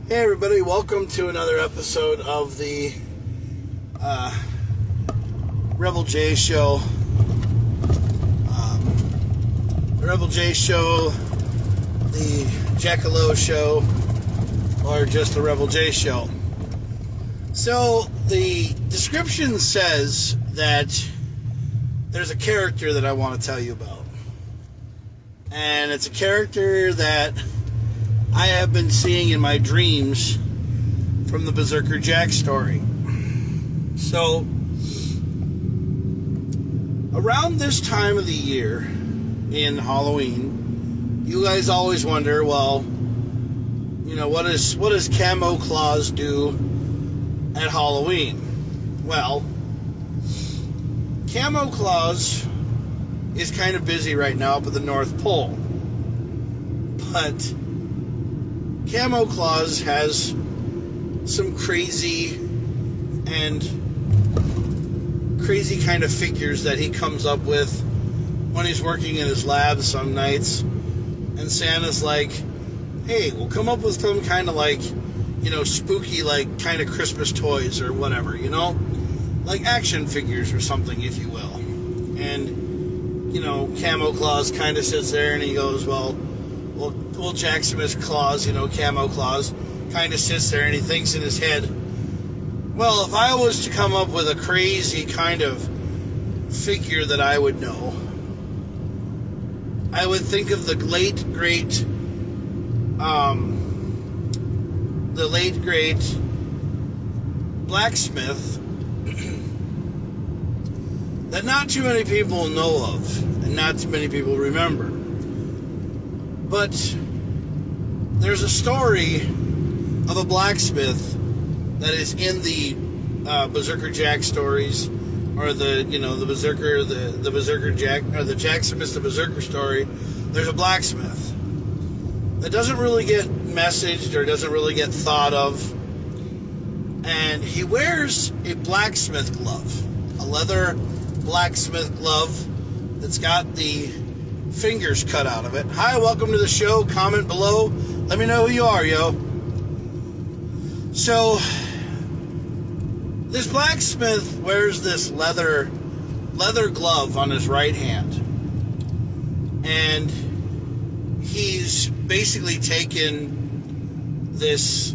Hey everybody, welcome to another episode of the Rebel J Show. The Rebel J Show, the Jackalow Show, or just the Rebel J Show. So, the description says that there's a character that I want to tell you about. And it's a character that I have been seeing in my dreams from the Berserker Jack story. So, around this time of the year in Halloween, you guys always wonder, well, you know, what does Camo Claus do at Halloween? Well, Camo Claus is kind of busy right now up at the North Pole. But Camo Claus has some crazy kind of figures that he comes up with when he's working in his lab some nights. And Santa's like, hey, we'll come up with some kind of like, you know, spooky, like kind of Christmas toys or whatever, you know? Like action figures or something, if you will. And, you know, Camo Claus kind of sits there and he goes, well, Jack Smith's Claus, you know, Camo Claus, kind of sits there and he thinks in his head, well, if I was to come up with a crazy kind of figure that I would know, I would think of the late great blacksmith that not too many people know of and not too many people remember. But there's a story of a blacksmith that is in the Berserker Jack stories, or the Berserker, the Berserker Jack, or the Jack Smith the Berserker story. There's a blacksmith that doesn't really get messaged or doesn't really get thought of, and he wears a blacksmith glove, a leather blacksmith glove that's got the fingers cut out of it. Hi, welcome to the show. Comment below. Let me know who you are, yo. So, this blacksmith wears this leather glove on his right hand. And he's basically taken this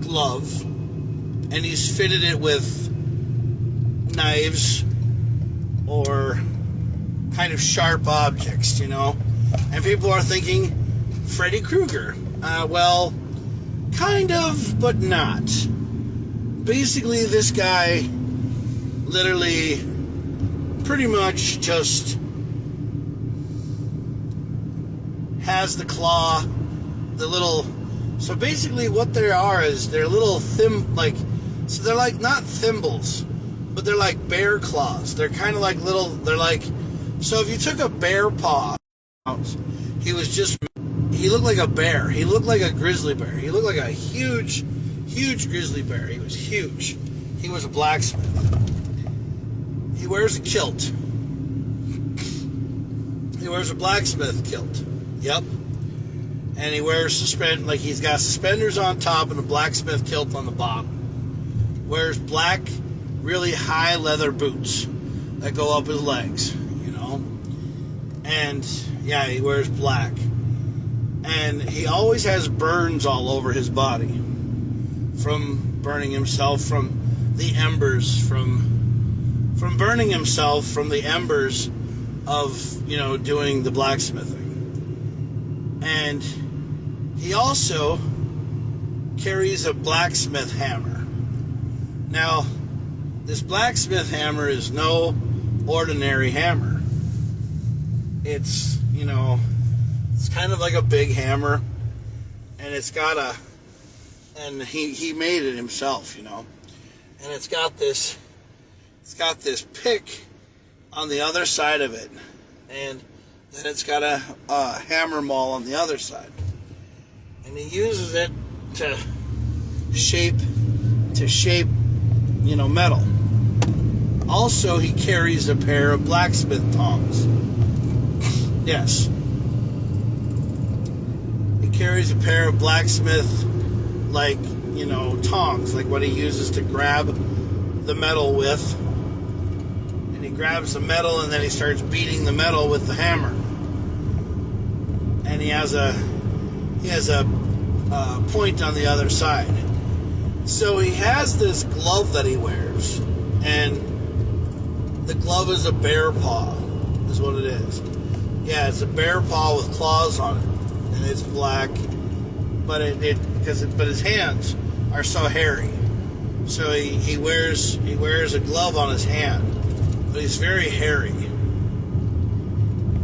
glove and he's fitted it with knives or kind of sharp objects, you know. And people are thinking Freddy Krueger. Well, kind of, but not. Basically, this guy literally pretty much just has the claw, the little... So basically what they are is they're little so they're like not thimbles, but they're like bear claws. They're kind of like little... They're like... So if you took a bear paw out, he looked like a bear. He looked like a grizzly bear. He looked like a huge grizzly bear. He was huge. He was a blacksmith. He wears a kilt. He wears a blacksmith kilt. Yep. And he wears he's got suspenders on top and a blacksmith kilt on the bottom. Wears black, really high leather boots that go up his legs, you know. And yeah, he wears black. And he always has burns all over his body from burning himself from the embers, from burning himself from the embers of, you know, doing the blacksmithing. And he also carries a blacksmith hammer. Now, this blacksmith hammer is no ordinary hammer. It's, you know, it's kind of like a big hammer, and it's got and he made it himself, you know, and it's got this pick on the other side of it, and then it's got a hammer maul on the other side, and he uses it to shape, you know, metal. Also, he carries a pair of blacksmith tongs. Yes. He carries a pair of blacksmith like, tongs, like what he uses to grab the metal with. And he grabs the metal and then he starts beating the metal with the hammer. And he has a point on the other side. So he has this glove that he wears, and the glove is a bear paw, is what it is. Yeah, it's a bear paw with claws on it, and it's black. But but his hands are so hairy. So he wears a glove on his hand, but he's very hairy,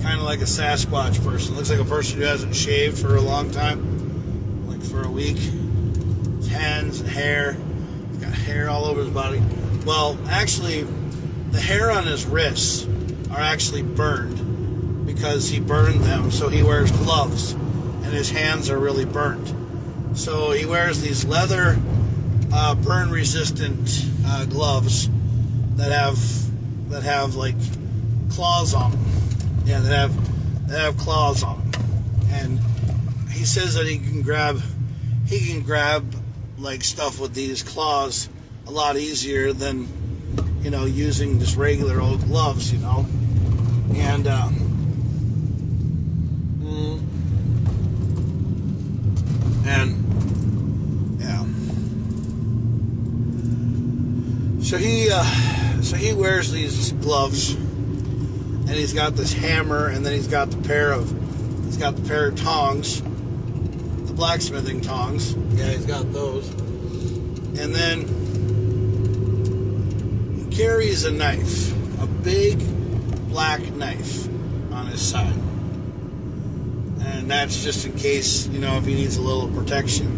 kind of like a Sasquatch person. Looks like a person who hasn't shaved for a long time, like for a week. His hands and hair, he's got hair all over his body. Well, actually, the hair on his wrists are actually burned because he burned them. So he wears gloves, and his hands are really burnt. So he wears these leather burn-resistant gloves that have like claws on them. Yeah, that have claws on them. And he says that he can grab like stuff with these claws a lot easier than using just regular old gloves, and yeah. So he wears these gloves, and he's got this hammer, and then he's got the pair of tongs, the blacksmithing tongs. Yeah, he's got those. And then he carries a knife, a big black knife on his side. And that's just in case, if he needs a little protection.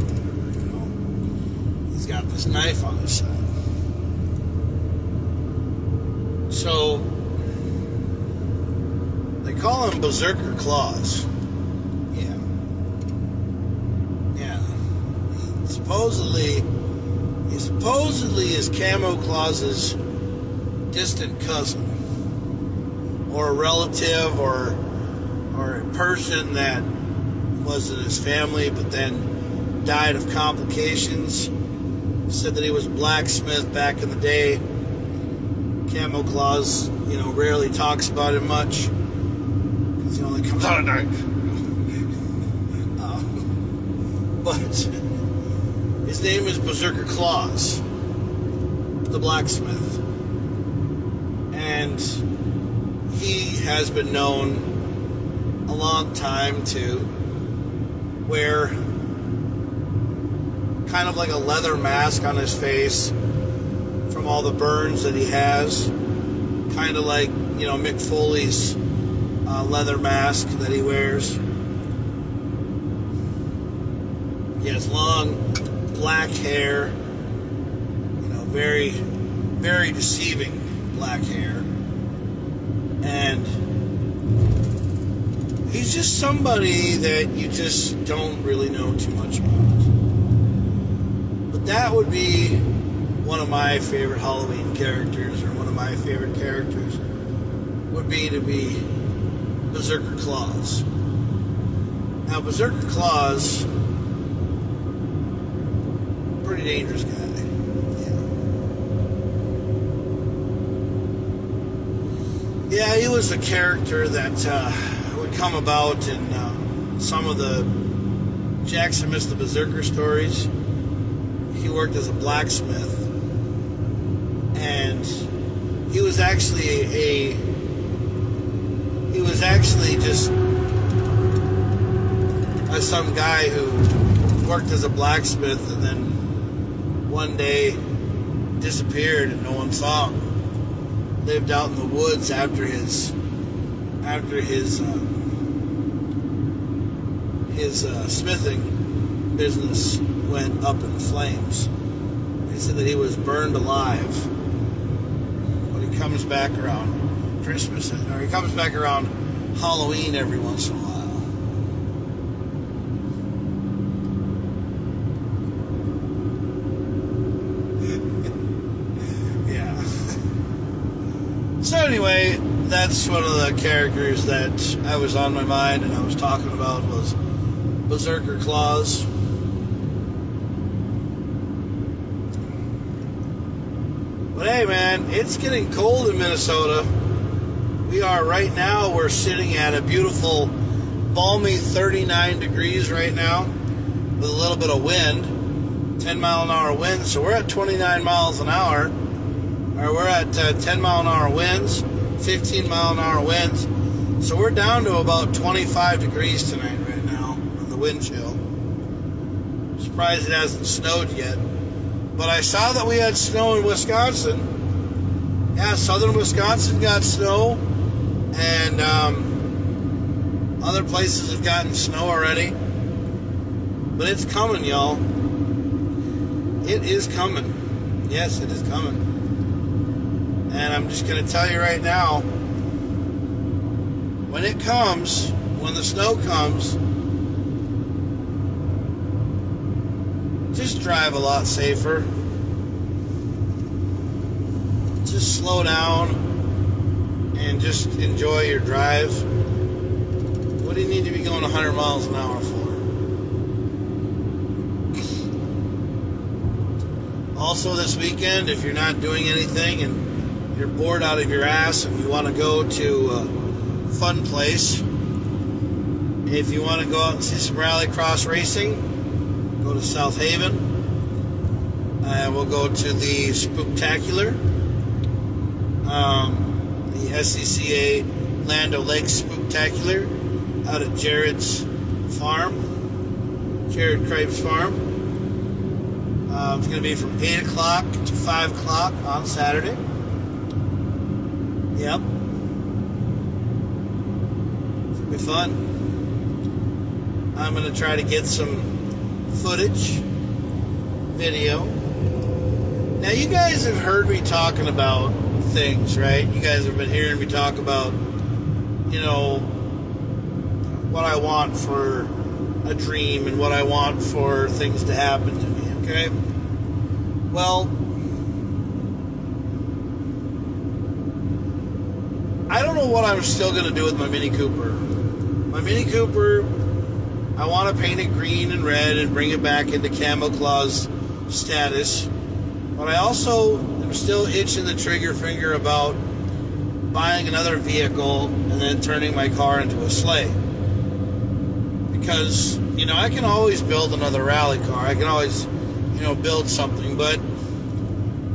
He's got this knife on his side. So they call him Berserker Claws. Yeah. He supposedly is Camo Claus's distant cousin, or a relative, or a person that was in his family but then died of complications. Said that he was a blacksmith back in the day. Camo Claus, rarely talks about him much because he only comes out at night. But his name is Berserker Claus, the blacksmith, and he has been known a long time to wear kind of like a leather mask on his face from all the burns that he has, kind of like Mick Foley's leather mask that he wears. He has long black hair, very, very deceiving black hair, and he's just somebody that you just don't really know too much about. But that would be one of my favorite Halloween characters, or one of my favorite characters would be Berserker Claus. Now, Berserker Claus, pretty dangerous guy. Yeah, he was a character that would come about in some of the Jackson Missed the Berserker stories. He worked as a blacksmith, and he was actually just some guy who worked as a blacksmith and then one day disappeared and no one saw him. Lived out in the woods after his smithing business went up in flames. They said that he was burned alive. But he comes back around Christmas, or he comes back around Halloween every once in a while. So anyway, that's one of the characters that I was on my mind and I was talking about was Berserker Claus. But hey, man, it's getting cold in Minnesota. We are right now, we're sitting at a beautiful, balmy 39 degrees right now with a little bit of wind, 10 mile an hour wind. So we're at 29 miles an hour, or we're at 10 mile an hour winds, 15 mile an hour winds. So we're down to about 25 degrees tonight right now in the wind chill. Surprised it hasn't snowed yet. But I saw that we had snow in Wisconsin. Yeah, southern Wisconsin got snow. And other places have gotten snow already. But it's coming, y'all. It is coming. Yes, it is coming. And I'm just going to tell you right now, when it comes, when the snow comes, just drive a lot safer. Just slow down and just enjoy your drive. What do you need to be going 100 miles an hour for? Also this weekend, if you're not doing anything and you're bored out of your ass and you want to go to a fun place, if you want to go out and see some rallycross racing, go to South Haven. We'll go to the Spooktacular. The SCCA Land O'Lakes Spooktacular out at Jared's farm, Jared Kripe's farm. It's going to be from 8 o'clock to 5 o'clock on Saturday. Yep. It's going to be fun. I'm going to try to get some footage, video. Now, you guys have heard me talking about things, right? You guys have been hearing me talk about, you know, what I want for a dream and what I want for things to happen to me, okay? Well, I don't know what I'm still going to do with my Mini Cooper. My Mini Cooper, I want to paint it green and red and bring it back into Camo Claus status. But I also am still itching the trigger finger about buying another vehicle and then turning my car into a sleigh. Because, you know, I can always build another rally car. I can always, you know, build something. But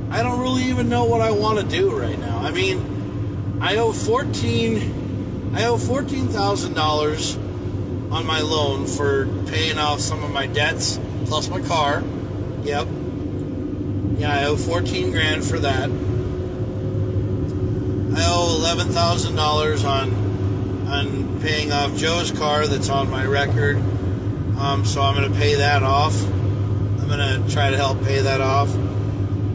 I don't really even know what I want to do right now. I mean, I owe $14,000 on my loan for paying off some of my debts, plus my car. Yep. Yeah, I owe $14,000 for that. I owe $11,000 on paying off Joe's car that's on my record. So I'm going to pay that off. I'm going to try to help pay that off.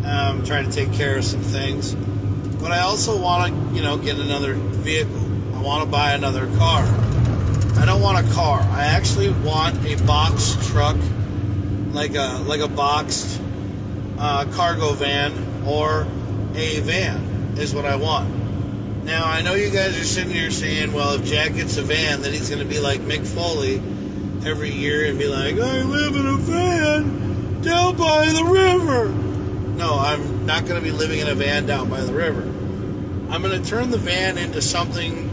I'm trying to take care of some things. But I also want to, you know, get another vehicle. I want to buy another car. I don't want a car. I actually want a box truck, like a boxed cargo van or a van is what I want. Now, I know you guys are sitting here saying, well, if Jack gets a van, then he's going to be like Mick Foley every year and be like, I live in a van down by the river. No, I'm not going to be living in a van down by the river. I'm going to turn the van into something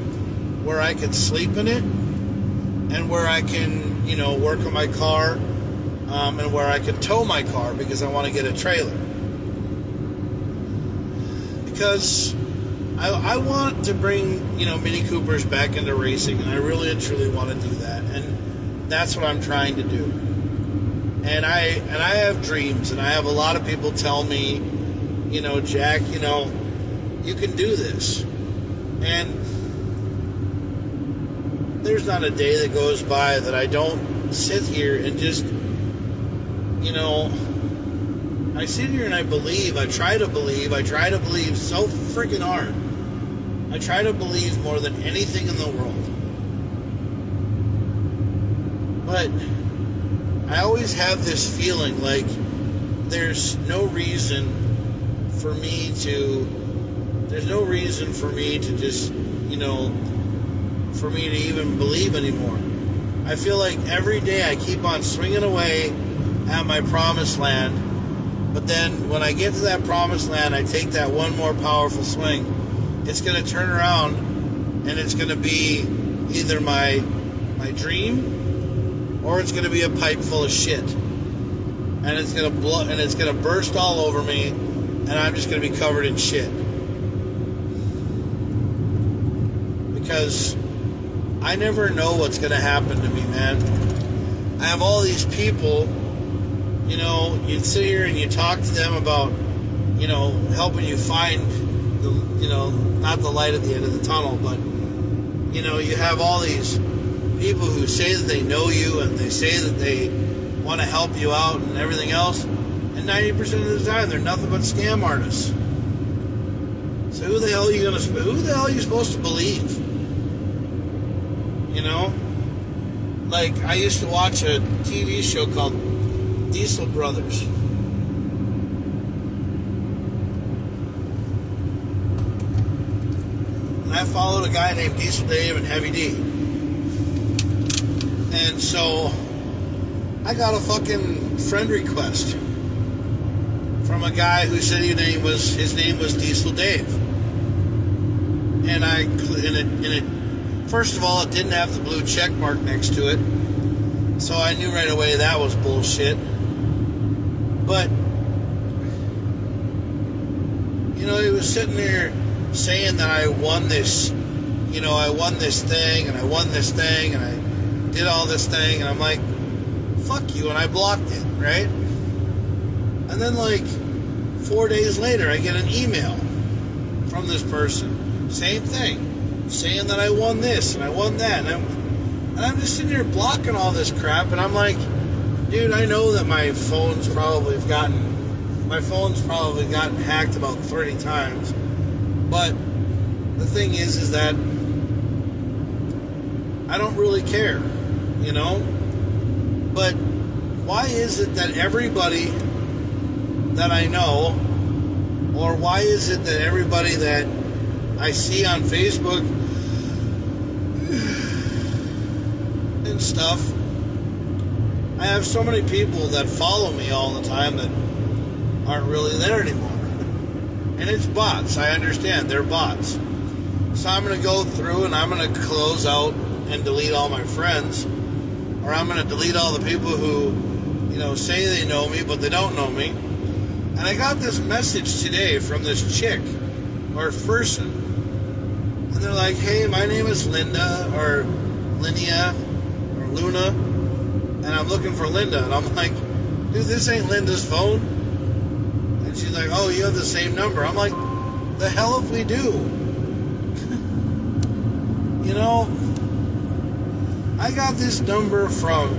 where I can sleep in it and where I can, you know, work on my car. And where I can tow my car because I want to get a trailer. Because I want to bring, you know, Mini Coopers back into racing, and I really and truly want to do that. And that's what I'm trying to do. And I have dreams, and I have a lot of people tell me, you know, Jack, you know, you can do this. And there's not a day that goes by that I don't sit here and just, you know, I sit here and I believe, I try to believe so freaking hard. I try to believe more than anything in the world. But I always have this feeling like there's no reason for me to just, you know, for me to even believe anymore. I feel like every day I keep on swinging away at my promised land, But then when I get to that promised land, I take that one more powerful swing. It's going to turn around, and it's going to be either my dream, or it's going to be a pipe full of shit. And it's going to blow, and it's going to burst all over me, and I'm just going to be covered in shit. Because I never know what's going to happen to me, man. I have all these people, you know, you sit here and you talk to them about, you know, helping you find the, you know, not the light at the end of the tunnel, but, you know, you have all these people who say that they know you and they say that they want to help you out and everything else, and 90% of the time they're nothing but scam artists. So who the hell are you supposed to believe? You know? Like, I used to watch a TV show called Diesel Brothers. And I followed a guy named Diesel Dave and Heavy D. And so I got a fucking friend request from a guy who said his name was Diesel Dave. And first of all, it didn't have the blue check mark next to it. So I knew right away that was bullshit. But, you know, he was sitting there saying that I won this, you know, I won this thing, and I won this thing, and I did all this thing, and I'm like, fuck you, and I blocked it, right? And then, like, 4 days later, I get an email from this person, same thing, saying that I won this, and I won that, and I'm just sitting here blocking all this crap, and I'm like, dude, I know that my phone's probably gotten hacked about 30 times, but the thing is that I don't really care, you know? But why is it that everybody that I know, or why is it that everybody that I see on Facebook and stuff, I have so many people that follow me all the time that aren't really there anymore. And it's bots, I understand, they're bots. So I'm going to go through and I'm going to close out and delete all my friends, or I'm going to delete all the people who, you know, say they know me, but they don't know me. And I got this message today from this chick, or person, and they're like, hey, my name is Linda, or Linnea, or Luna, and I'm looking for Linda. And I'm like, dude, this ain't Linda's phone. And she's like, oh, you have the same number. I'm like, the hell if we do? You know, I got this number from,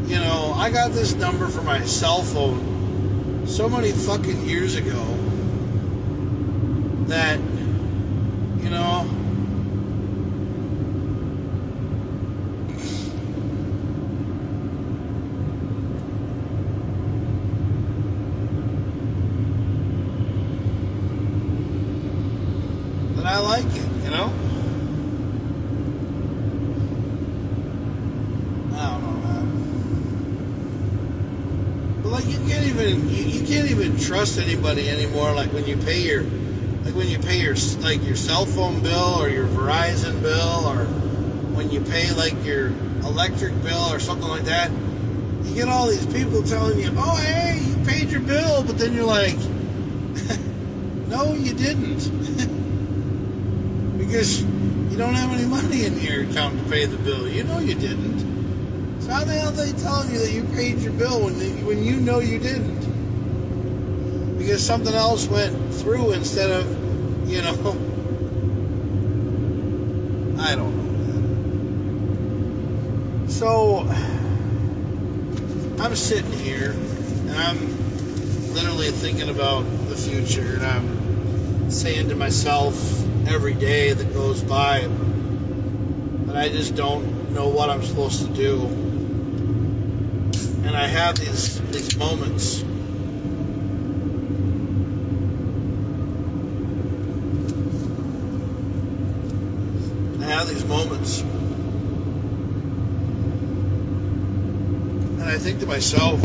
you know, I got this number for my cell phone so many fucking years ago that, you know, that I like it, you know? You can't even trust anybody anymore. Like when you pay your like your cell phone bill or your Verizon bill, or when you pay like your electric bill or something like that, you get all these people telling you, oh, hey, you paid your bill, but then you're like, no, you didn't. Because you don't have any money in your account to pay the bill. You know you didn't. So how the hell are they telling you that you paid your bill when you know you didn't? Because something else went through instead of, you know, I don't know. So I'm sitting here and I'm literally thinking about the future, and I'm saying to myself every day that goes by that I just don't know what I'm supposed to do. And I have these moments. I have these moments. And I think to myself,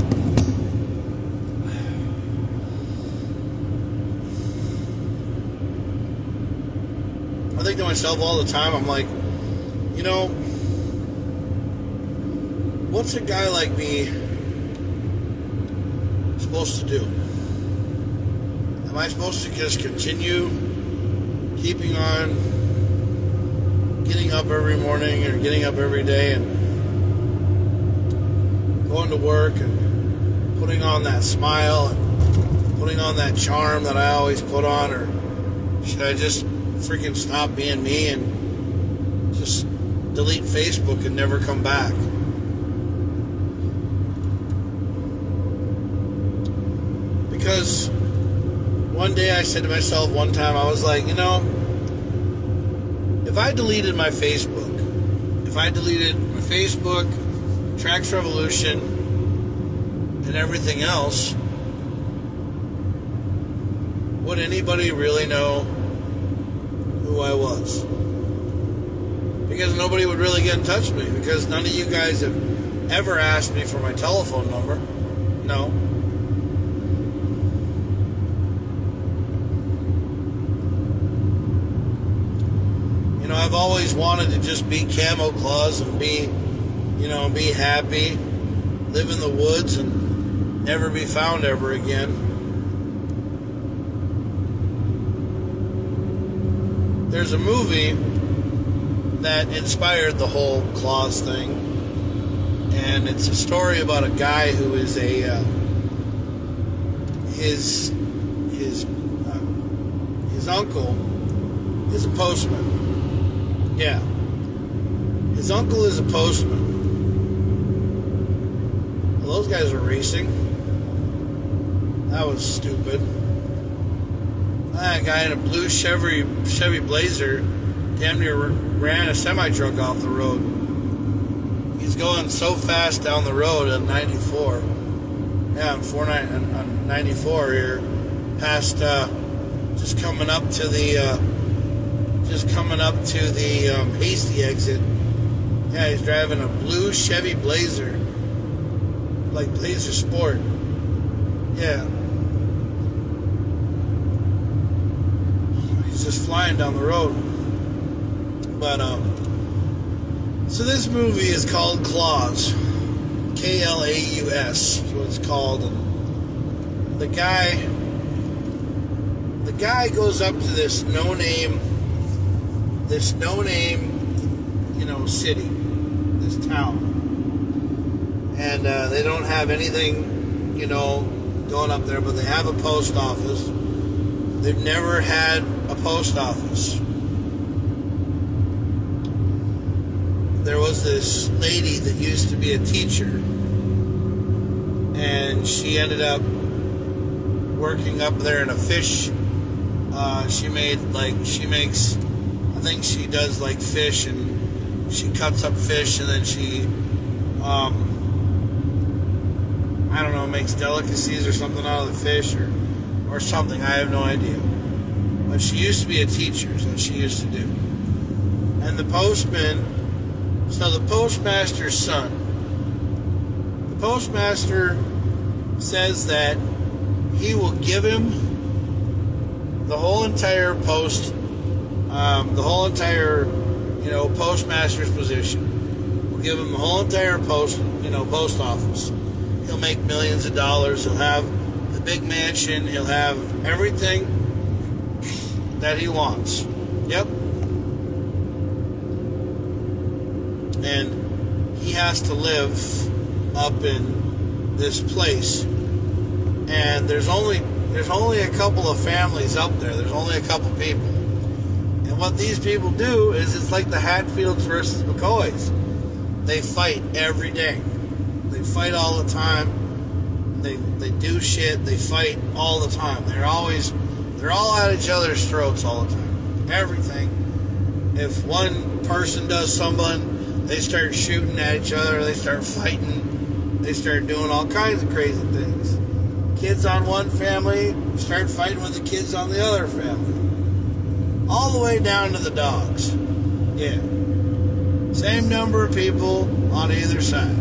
I think to myself all the time, I'm like, you know, what's a guy like me supposed to do? Am I supposed to just continue keeping on getting up every morning or getting up every day and going to work and putting on that smile and putting on that charm that I always put on? Or should I just freaking stop being me and just delete Facebook and never come back? Because one day I said to myself one time, I was like, you know, if I deleted my Facebook, Tracks Revolution, and everything else, would anybody really know who I was? Because nobody would really get in touch with me, because none of you guys have ever asked me for my telephone number. No. You know, I've always wanted to just be Camo Claus and be happy, live in the woods and never be found ever again. There's a movie that inspired the whole Claus thing, and it's a story about a guy who is his uncle is a postman. Yeah. His uncle is a postman. Well, those guys are racing. That was stupid. That guy in a blue Chevy Blazer damn near ran a semi-truck off the road. He's going so fast down the road on 94. Yeah, on 94 here. Past, just coming up to the Hasty exit. Yeah, he's driving a blue Chevy Blazer, like Blazer Sport. Yeah, he's just flying down the road. But so this movie is called Claus, Klaus is what it's called. And the guy goes up to this no-name, city, this town, and they don't have anything, going up there, but they have a post office. They've never had a post office. There was this lady that used to be a teacher, and she ended up working up there in a fish. I think she does like fish, and she cuts up fish, and then she, makes delicacies or something out of the fish, or something. I have no idea. But she used to be a teacher, is what she used to do. And the postmaster's son, the postmaster says that he will give him the whole entire postmaster's position. We'll give him the whole entire post office. He'll make millions of dollars. He'll have the big mansion. He'll have everything that he wants. Yep. And he has to live up in this place. And there's only a couple of families up there. There's only a couple people. And what these people do is it's like the Hatfields versus McCoys. They fight every day. They fight all the time. They do shit. They fight all the time. They're all at each other's throats all the time. Everything. If one person does something, they start shooting at each other. They start fighting. They start doing all kinds of crazy things. Kids on one family start fighting with the kids on the other family. All the way down to the dogs. Yeah. Same number of people on either side.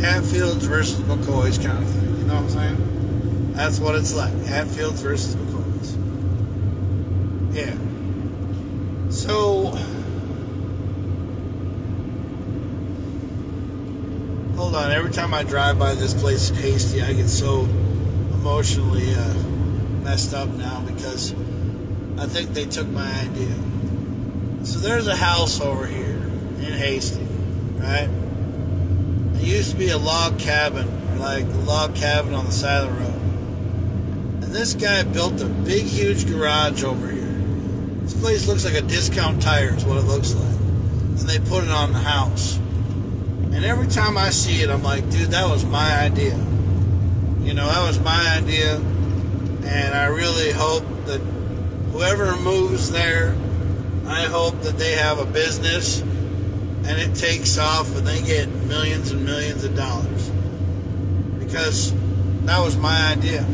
Hatfields versus McCoys kind of thing. You know what I'm saying? That's what it's like. Hatfields versus McCoys. Yeah. So, hold on. Every time I drive by this place in Hasty, I get so emotionally messed up now because I think they took my idea. So there's a house over here in Hasty, right? It used to be a log cabin, or like a log cabin on the side of the road. And this guy built a big, huge garage over here. This place looks like a Discount Tire is what it looks like. And they put it on the house. And every time I see it, I'm like, dude, that was my idea. You know, that was my idea. And I really hope that whoever moves there, I hope that they have a business and it takes off and they get millions and millions of dollars. Because that was my idea.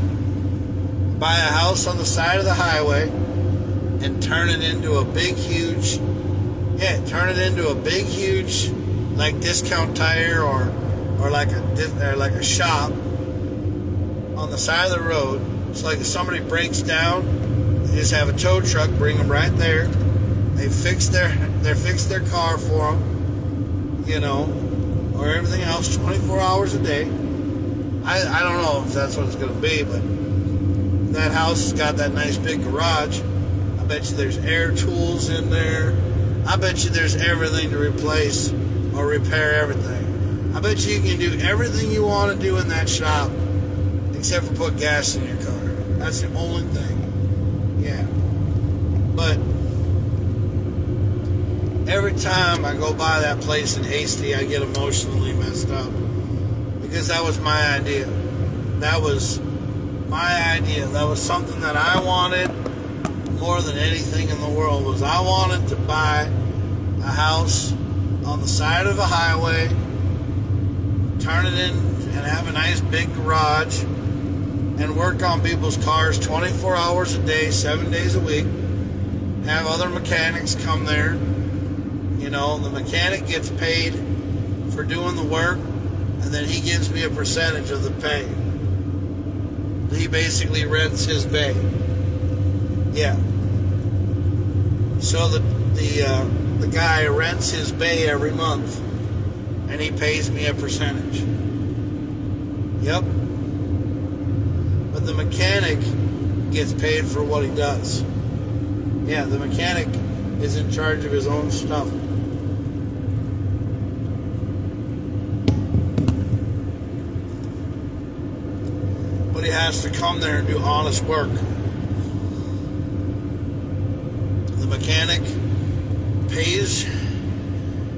Buy a house on the side of the highway and turn it into a big, huge, like Discount Tire or like a shop on the side of the road. It's like if somebody breaks down, they just have a tow truck, bring them right there. They fix their car for them, you know, or everything else 24 hours a day. I don't know if that's what it's going to be, but that house has got that nice big garage. I bet you there's air tools in there. I bet you there's everything to replace or repair everything. I bet you can do everything you want to do in that shop except for put gas in your car. That's the only thing. Yeah. But every time I go by that place in Hasty, I get emotionally messed up. Because that was my idea. That was my idea. That was something that I wanted more than anything in the world. Was I wanted to buy a house on the side of a highway, turn it in and have a nice big garage and work on people's cars 24 hours a day, 7 days a week. Have other mechanics come there. You know, the mechanic gets paid for doing the work, and then he gives me a percentage of the pay. He basically rents his bay. Yeah. So the guy rents his bay every month, and he pays me a percentage. Yep. But the mechanic gets paid for what he does. Yeah, the mechanic is in charge of his own stuff. But he has to come there and do honest work. The mechanic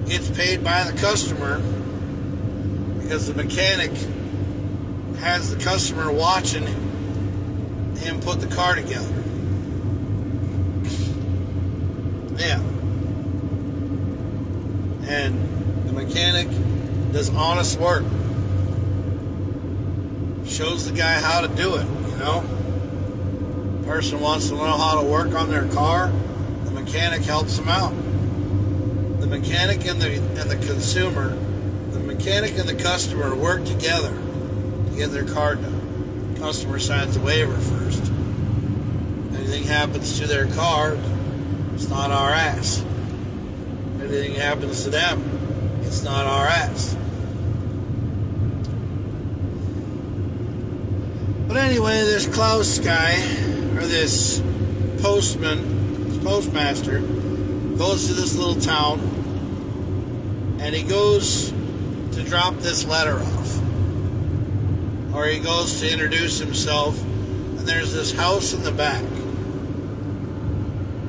gets paid by the customer because the mechanic has the customer watching him put the car together. Yeah. And the mechanic does honest work. Shows the guy how to do it, you know? Person wants to know how to work on their car, the mechanic helps them out. The mechanic and the consumer, the mechanic and the customer work together to get their car done. The customer signs the waiver first. Anything happens to their car, it's not our ass. Anything happens to them, it's not our ass. But anyway, this Klaus guy, or this postmaster, goes to this little town, and he goes to drop this letter off. Or he goes to introduce himself, and there's this house in the back.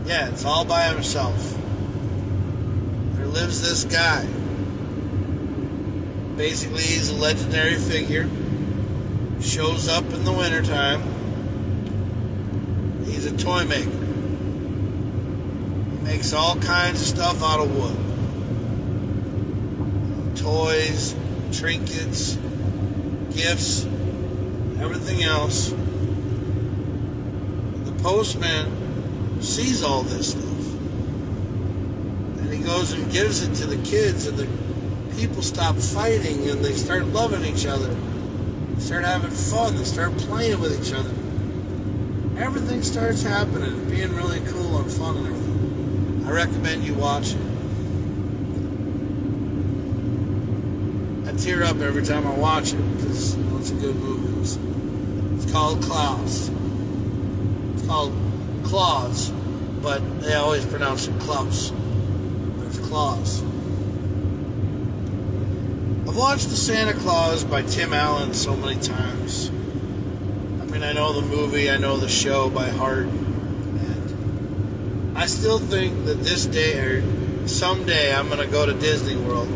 Yeah, it's all by himself. There lives this guy. Basically, he's a legendary figure. Shows up in the wintertime. He's a toy maker. He makes all kinds of stuff out of wood. Toys, trinkets, gifts, everything else. The postman sees all this stuff. And he goes and gives it to the kids, and the people stop fighting and they start loving each other. They start having fun, they start playing with each other. Everything starts happening, being really cool and fun and everything. I I recommend you watch it. I tear up every time I watch it because it's a good movie. It's called Klaus. It's called Claus, but they always pronounce it Klaus. But it's Claus. I've watched The Santa Claus by Tim Allen so many times. I mean, I know the movie, I know the show by heart. And I still think that this day or someday I'm going to go to Disney World.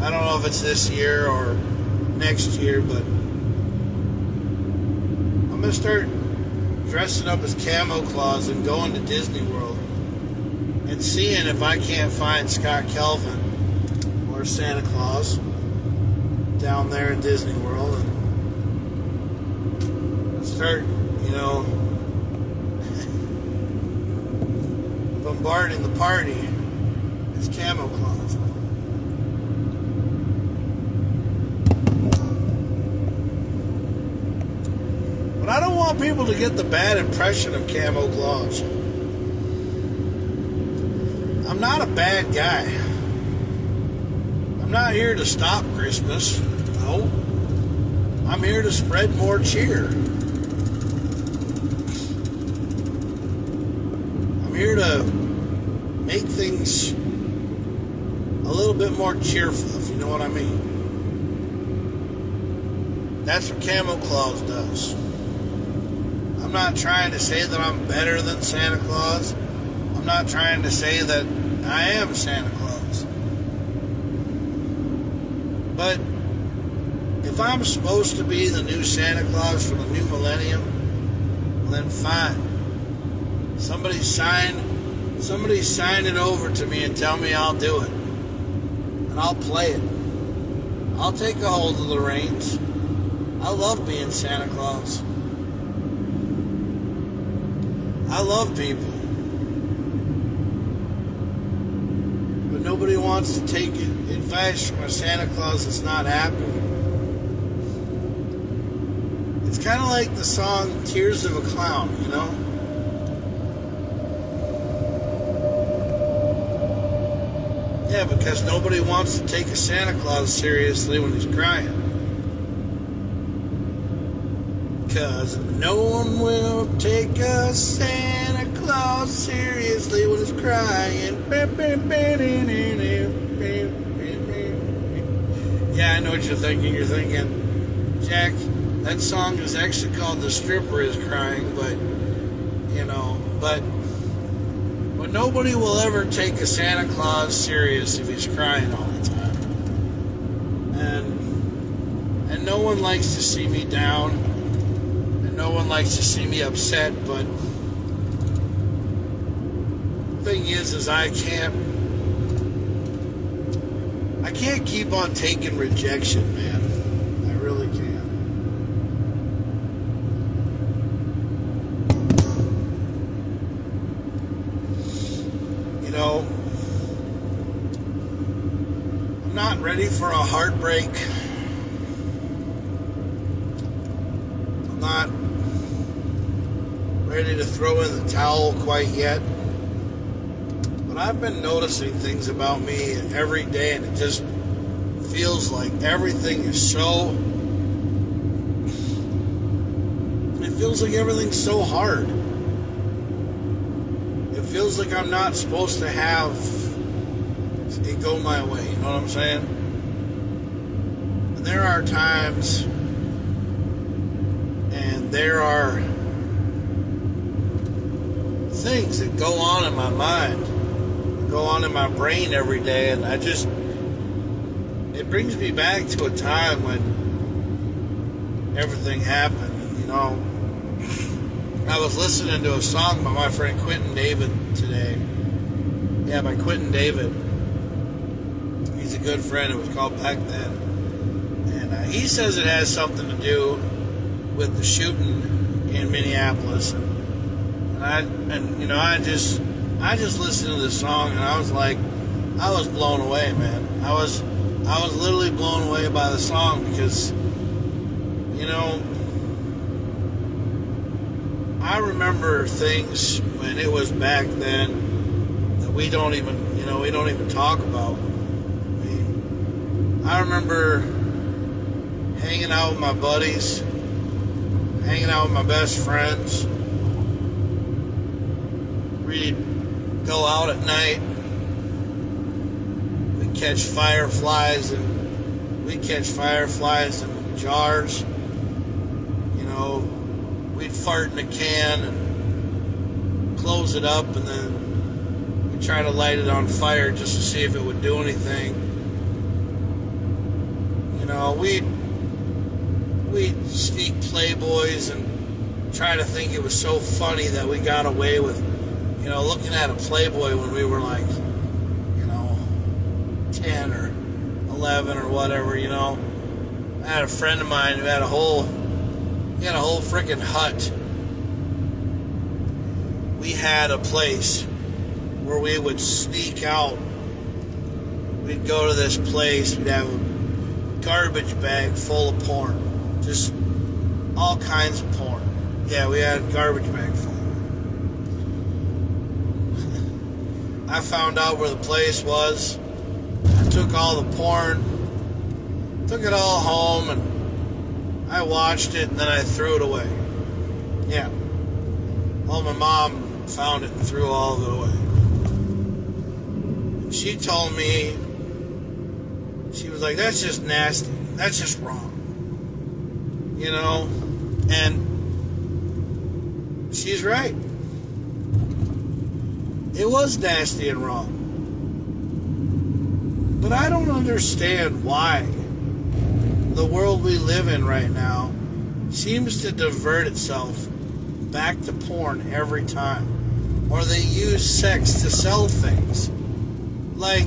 I don't know if it's this year or next year, but I'm going to start dressing up as Camo Claus and going to Disney World and seeing if I can't find Scott Kelvin or Santa Claus down there in Disney World and start, bombarding the party as Camo Claus. But I don't want people to get the bad impression of Camo Claus. I'm not a bad guy. I'm not here to stop Christmas. No. I'm here to spread more cheer. I'm here to make things a little bit more cheerful, if you know what I mean. That's what Camo Claus does. I'm not trying to say that I'm better than Santa Claus. I'm not trying to say that I am Santa Claus. But if I'm supposed to be the new Santa Claus for the new millennium, then fine. Somebody sign it over to me and tell me I'll do it. And I'll play it. I'll take a hold of the reins. I love being Santa Claus. I love people. But nobody wants to take advice from a Santa Claus that's not happy. It's kind of like the song Tears of a Clown, Yeah, because nobody wants to take a Santa Claus seriously when he's crying. Because no one will take a Santa Claus seriously when he's crying. Yeah, I know what you're thinking. You're thinking, Jack, that song is actually called The Stripper Is Crying, but nobody will ever take a Santa Claus serious if he's crying all the time. And no one likes to see me down, and no one likes to see me upset, but the thing is I can't keep on taking rejection, man. I really can't. I'm not ready for a heartbreak. I'm not ready to throw in the towel quite yet. But I've been noticing things about me every day, and it just feels like everything is everything's so hard. It feels like I'm not supposed to have it go my way, you know what I'm saying? And there are times and there are things that go on in my mind, go on in my brain every day, and it brings me back to a time when everything happened. I was listening to a song by my friend Quentin David today. Yeah, by Quentin David. He's a good friend. It was called Back Then. And he says it has something to do with the shooting in Minneapolis. I just listened to this song, and I was blown away, man. I was literally blown away by the song because, I remember things when it was back then, that we don't even, we don't even talk about. I remember hanging out with my buddies, hanging out with my best friends. We'd go out at night. We'd catch fireflies in jars. We'd fart in a can and close it up, and then we'd try to light it on fire just to see if it would do anything. We'd sneak Playboys and try to think it was so funny that we got away with, looking at a Playboy when we were like, 10 or 11 or whatever, I had a friend of mine who had a whole freaking hut. We had a place where we would sneak out. We'd go to this place, we'd have a garbage bag full of porn. Just all kinds of porn. Yeah, we had a garbage bag full. I found out where the place was. I took all the porn, took it all home, and I watched it, and then I threw it away. Yeah. Well, my mom found it and threw all of it away. She told me, she was like, that's just nasty. That's just wrong. And she's right. It was nasty and wrong. But I don't understand why the world we live in right now seems to divert itself back to porn every time. Or they use sex to sell things. Like,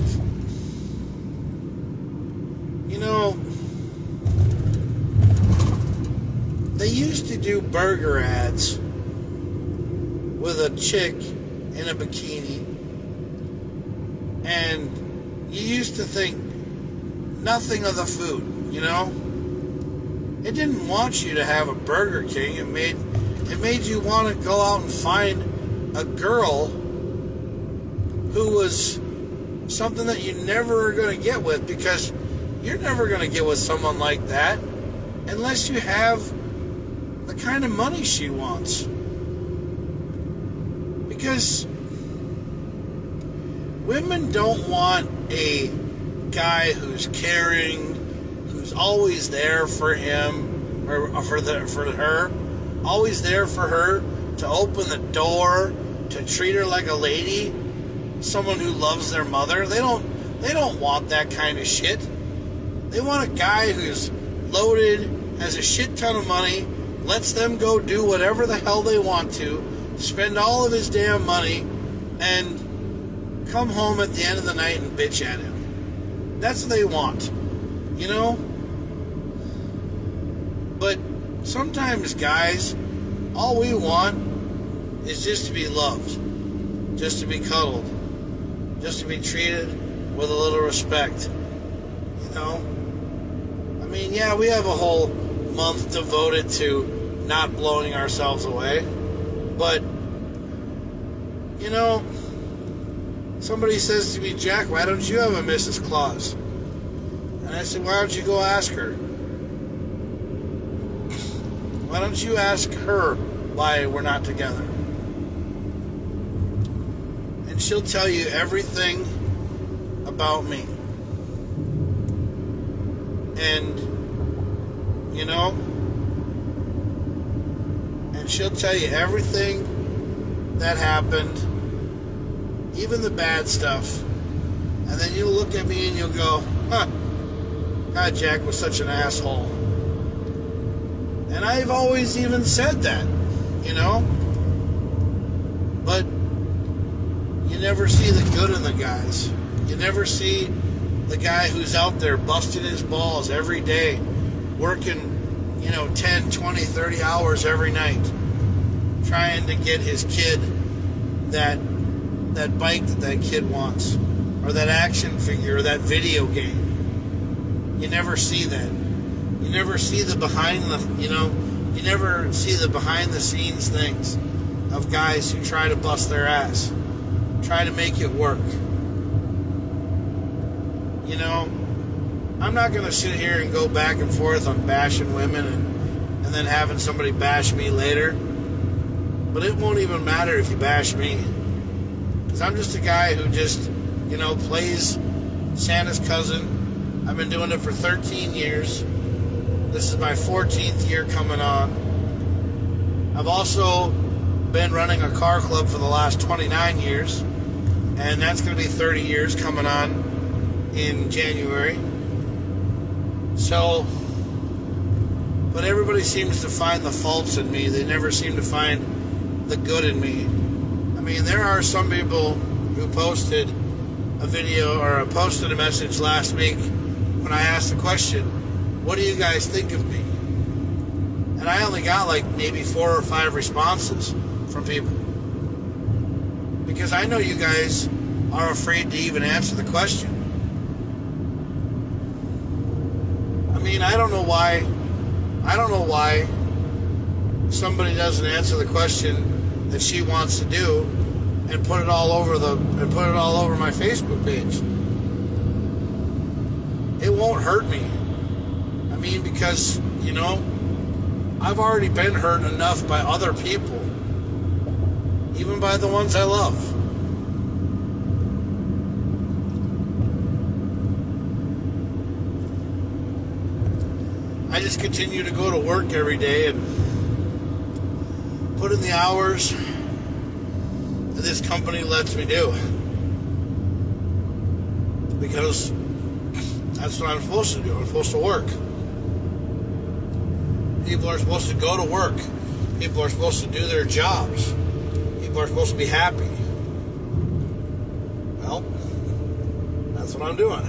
they used to do burger ads with a chick in a bikini, and you used to think nothing of the food, It didn't want you to have a Burger King. It made you want to go out and find a girl who was something that you never are going to get with, because you're never going to get with someone like that unless you have the kind of money she wants. Because women don't want a guy who's caring, who's always there for him or for her, always there for her, to open the door, to treat her like a lady, someone who loves their mother. They don't want that kind of shit. They want a guy who's loaded, has a shit ton of money, lets them go do whatever the hell they want to, spend all of his damn money, and come home at the end of the night and bitch at him. That's what they want, But sometimes, guys, all we want is just to be loved, just to be cuddled, just to be treated with a little respect, yeah, we have a whole month devoted to not blowing ourselves away, but, somebody says to me, Jack, why don't you have a Mrs. Claus? And I said, why don't you go ask her? Why don't you ask her why we're not together? And she'll tell you everything about me. And, and she'll tell you everything that happened, even the bad stuff. And then you'll look at me and you'll go, God, Jack was such an asshole. And I've always even said that, But you never see the good in the guys. You never see the guy who's out there busting his balls every day, working, 10, 20, 30 hours every night, trying to get his kid that bike that kid wants, or that action figure, or that video game. You never see that. You never see the you never see the behind the scenes things of guys who try to bust their ass. try to make it work. You know, I'm not going to sit here and go back and forth on bashing women and then having somebody bash me later. But it won't even matter if you bash me. Because I'm just a guy who just, plays Santa's cousin. I've been doing it for 13 years. This is my 14th year coming on. I've also been running a car club for the last 29 years. And that's going to be 30 years coming on in January. So, but everybody seems to find the faults in me. They never seem to find the good in me. I mean, there are some people who posted a video or posted a message last week when I asked the question, what do you guys think of me? And I only got like maybe 4 or 5 responses from people. Because I know you guys are afraid to even answer the question. I mean, I don't know why somebody doesn't answer the question that she wants to do and put it all over my Facebook page. It won't hurt me. I mean, because, I've already been hurt enough by other people, even by the ones I love. I just continue to go to work every day and put in the hours that this company lets me do. Because that's what I'm supposed to do. I'm supposed to work. People are supposed to go to work. People are supposed to do their jobs. People are supposed to be happy. Well, that's what I'm doing.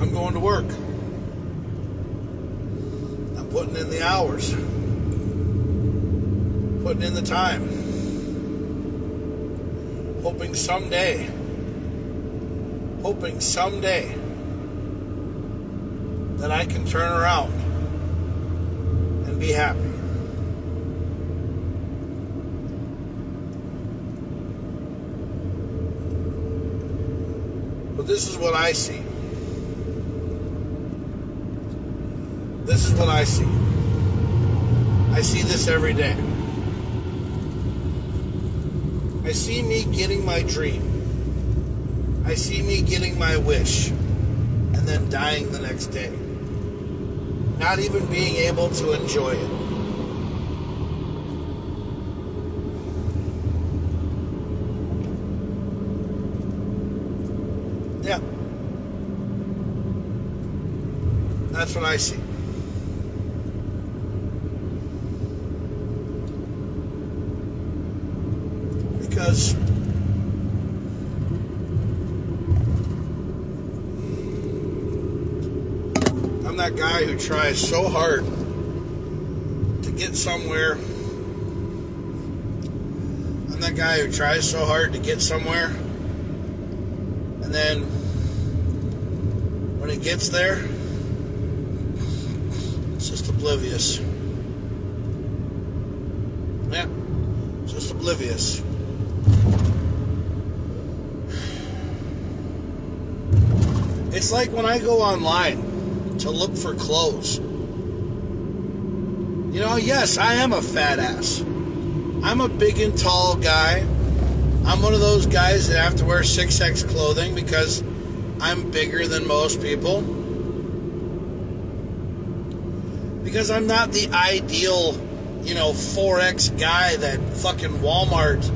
I'm going to work. I'm putting in the hours. Putting in the time. Hoping someday that I can turn around and be happy. But this is what I see. This is what I see. I see this every day. I see me getting my dream. I see me getting my wish and then dying the next day. Not even being able to enjoy it. Yeah. That's what I see. Because I'm that guy who tries so hard to get somewhere. I'm that guy who tries so hard to get somewhere. And then when it gets there, it's just oblivious. Yeah, just oblivious. It's like when I go online to look for clothes. Yes, I am a fat ass. I'm a big and tall guy. I'm one of those guys that have to wear 6X clothing because I'm bigger than most people. Because I'm not the ideal, 4X guy that fucking Walmart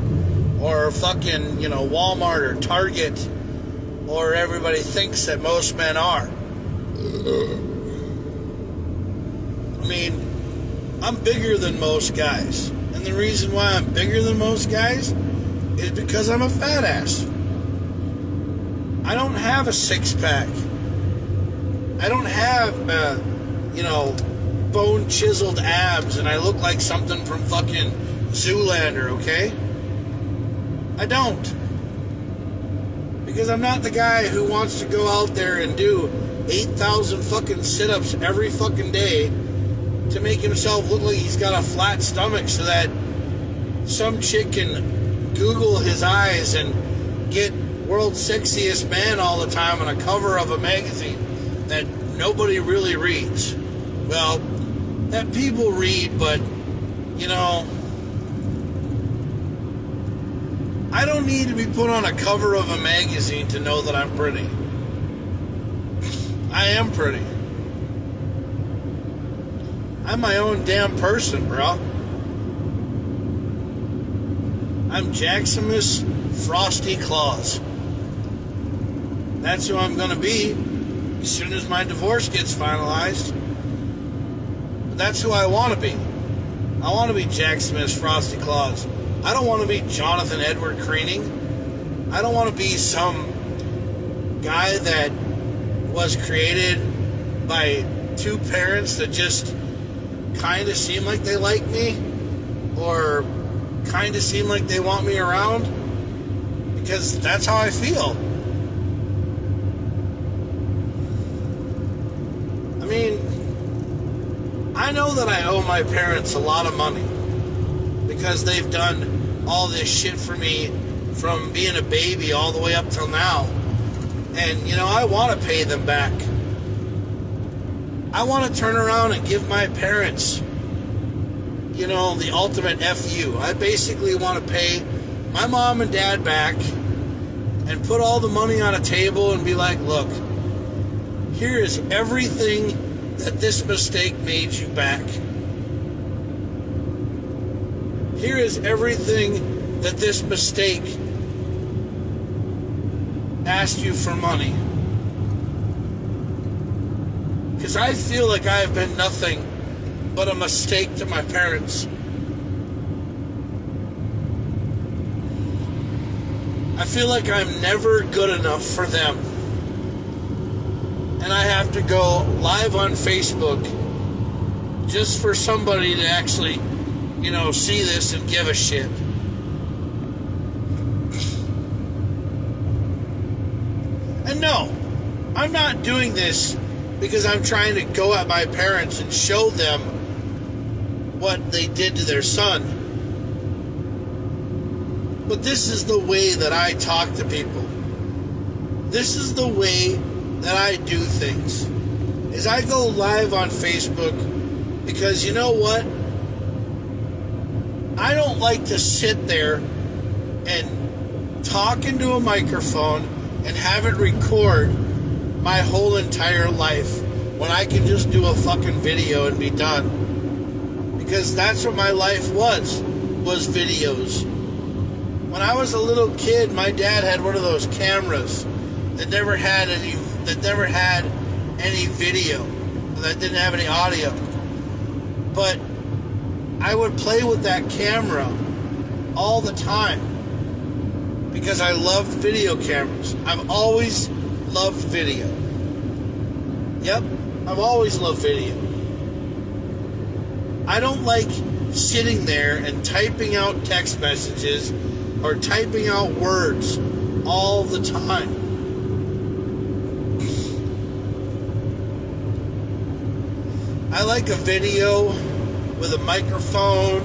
or fucking, Walmart or Target or everybody thinks that most men are. I mean, I'm bigger than most guys. And the reason why I'm bigger than most guys is because I'm a fat ass. I don't have a 6-pack. I don't have, bone chiseled abs and I look like something from fucking Zoolander, okay? I don't. Because I'm not the guy who wants to go out there and do 8,000 fucking sit-ups every fucking day to make himself look like he's got a flat stomach so that some chick can Google his eyes and get world's sexiest man all the time on a cover of a magazine that nobody really reads. Well, that people read, but, you know, I don't need to be put on a cover of a magazine to know that I'm pretty. I am pretty. I'm my own damn person, bro. I'm Jaximus Frosty Claus. That's who I'm going to be as soon as my divorce gets finalized. But that's who I want to be. I want to be Jaximus Frosty Claus. I don't want to be Jonathan Edward Creening. I don't want to be some guy that was created by two parents that just kind of seem like they like me or kind of seem like they want me around, because that's how I feel. I mean, I know that I owe my parents a lot of money because they've done all this shit for me from being a baby all the way up till now. And, you know, I want to pay them back. I want to turn around and give my parents, you know, the ultimate FU. I basically want to pay my mom and dad back and put all the money on a table and be like, look, here is everything that this mistake made you back. Here is everything that this mistake asked you for money. Because I feel like I have been nothing but a mistake to my parents. I feel like I'm never good enough for them. And I have to go live on Facebook just for somebody to actually, you know, see this and give a shit. And no, I'm not doing this because I'm trying to go at my parents and show them what they did to their son. But this is the way that I talk to people. This is the way that I do things. Is I go live on Facebook because, you know what? I don't like to sit there and talk into a microphone and have it record my whole entire life when I can just do a fucking video and be done. Because that's what my life was videos. When I was a little kid, my dad had one of those cameras that never had any video, that didn't have any audio. But I would play with that camera all the time because I loved video cameras. I've always loved video. Yep, I've always loved video. I don't like sitting there and typing out text messages or typing out words all the time. I like a video with a microphone,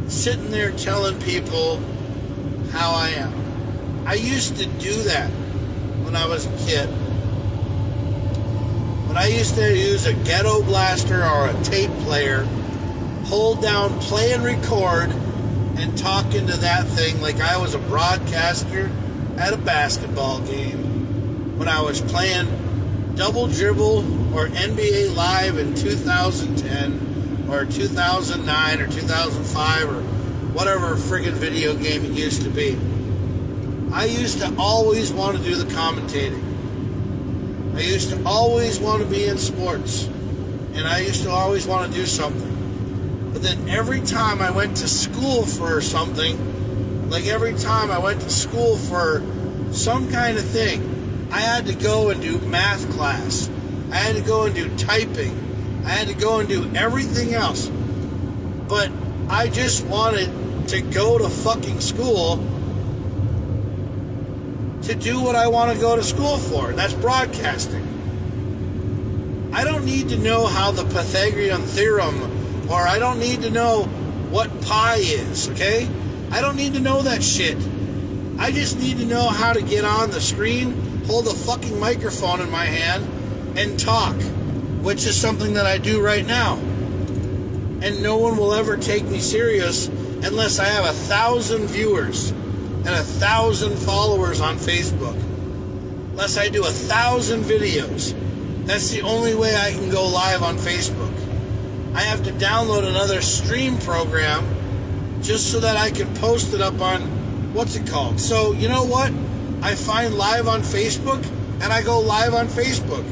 sitting there telling people how I am. I used to do that when I was a kid. But I used to use a ghetto blaster or a tape player, hold down play and record, and talk into that thing like I was a broadcaster at a basketball game when I was playing Double Dribble or NBA Live in 2010 or 2009 or 2005 or whatever friggin' video game it used to be. I used to always want to do the commentating. I used to always want to be in sports. And I used to always want to do something. But then every time I went to school for something, like every time I went to school for some kind of thing, I had to go and do math class. I had to go and do typing. I had to go and do everything else. But I just wanted to go to fucking school to do what I want to go to school for, and that's broadcasting. I don't need to know how the Pythagorean theorem, or I don't need to know what pi is, okay? I don't need to know that shit. I just need to know how to get on the screen, hold a fucking microphone in my hand, and talk, which is something that I do right now. And no one will ever take me serious unless I have 1,000 viewers and 1,000 followers on Facebook. Unless I do 1,000 videos. That's the only way I can go live on Facebook. I have to download another stream program just so that I can post it up on, what's it called? So, you know what? I find live on Facebook, and I go live on Facebook.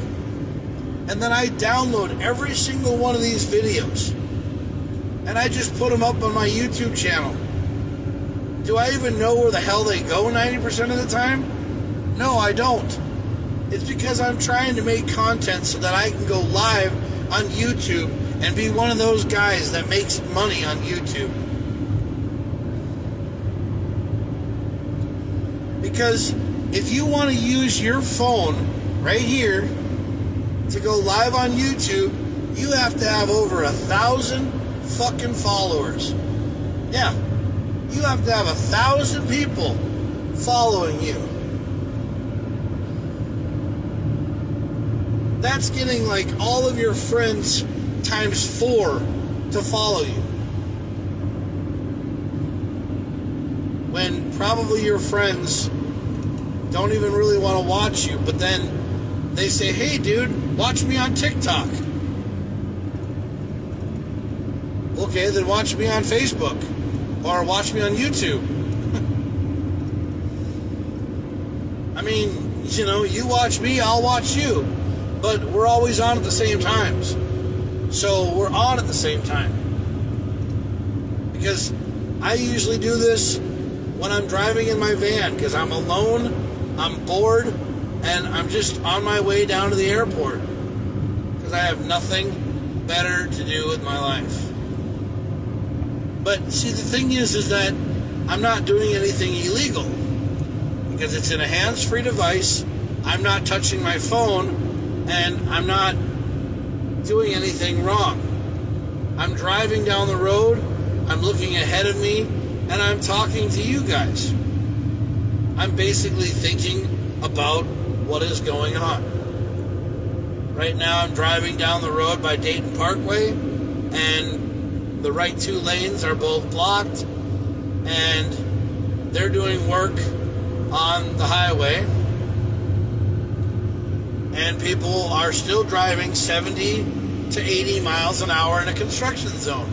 And then I download every single one of these videos. And I just put them up on my YouTube channel. Do I even know where the hell they go 90% of the time? No, I don't. It's because I'm trying to make content so that I can go live on YouTube and be one of those guys that makes money on YouTube. Because if you want to use your phone right here to go live on YouTube, you have to have over 1,000 fucking followers. Yeah, you have to have 1,000 people following you. That's getting like all of your friends times 4 to follow you. When probably your friends don't even really want to watch you, but then they say, hey dude, watch me on TikTok. Okay, then watch me on Facebook or watch me on YouTube. I mean, you know, you watch me, I'll watch you. But we're always on at the same times. So we're on at the same time. Because I usually do this when I'm driving in my van because I'm alone, I'm bored, and I'm just on my way down to the airport because I have nothing better to do with my life. But see, the thing is that I'm not doing anything illegal because it's in a hands-free device. I'm not touching my phone, and I'm not doing anything wrong. I'm driving down the road, I'm looking ahead of me, and I'm talking to you guys. I'm basically thinking about what is going on. Right now I'm driving down the road by Dayton Parkway, and the right 2 lanes are both blocked, and they're doing work on the highway. And people are still driving 70 to 80 miles an hour in a construction zone.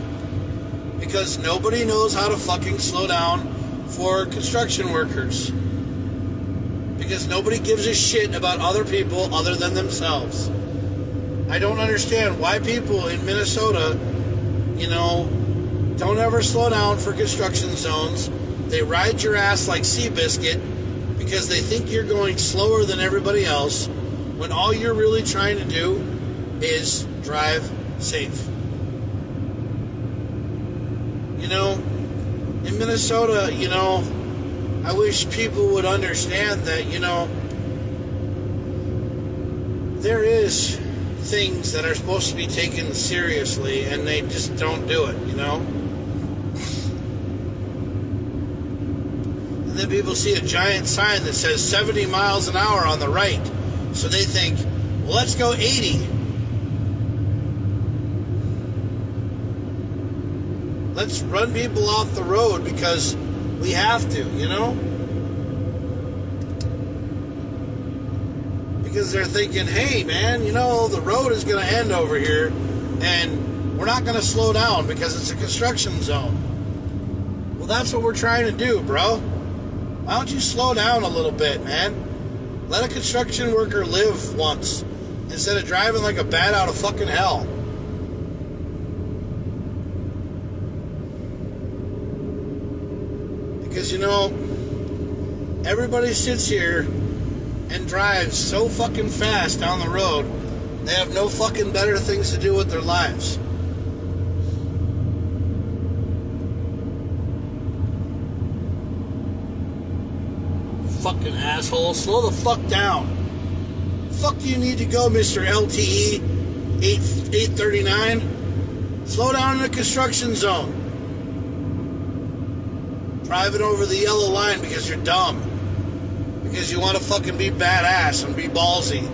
Because nobody knows how to fucking slow down for construction workers. Because nobody gives a shit about other people other than themselves. I don't understand why people in Minnesota, you know, don't ever slow down for construction zones. They ride your ass like Seabiscuit because they think you're going slower than everybody else, when all you're really trying to do is drive safe. You know, in Minnesota, you know, I wish people would understand that, you know, there is things that are supposed to be taken seriously and they just don't do it, you know? And then people see a giant sign that says 70 miles an hour on the right. So they think, well, let's go 80. Let's run people off the road because we have to, you know? Because they're thinking, hey, man, you know, the road is going to end over here and we're not going to slow down because it's a construction zone. Well, that's what we're trying to do, bro. Why don't you slow down a little bit, man? Let a construction worker live once instead of driving like a bat out of fucking hell. Because, you know, everybody sits here and drives so fucking fast down the road, they have no fucking better things to do with their lives. Fucking asshole, slow the fuck down. Fuck do you need to go, Mr. LTE? 839, slow down in the construction zone. Driving over the yellow line because you're dumb. Because you want to fucking be badass and be ballsy.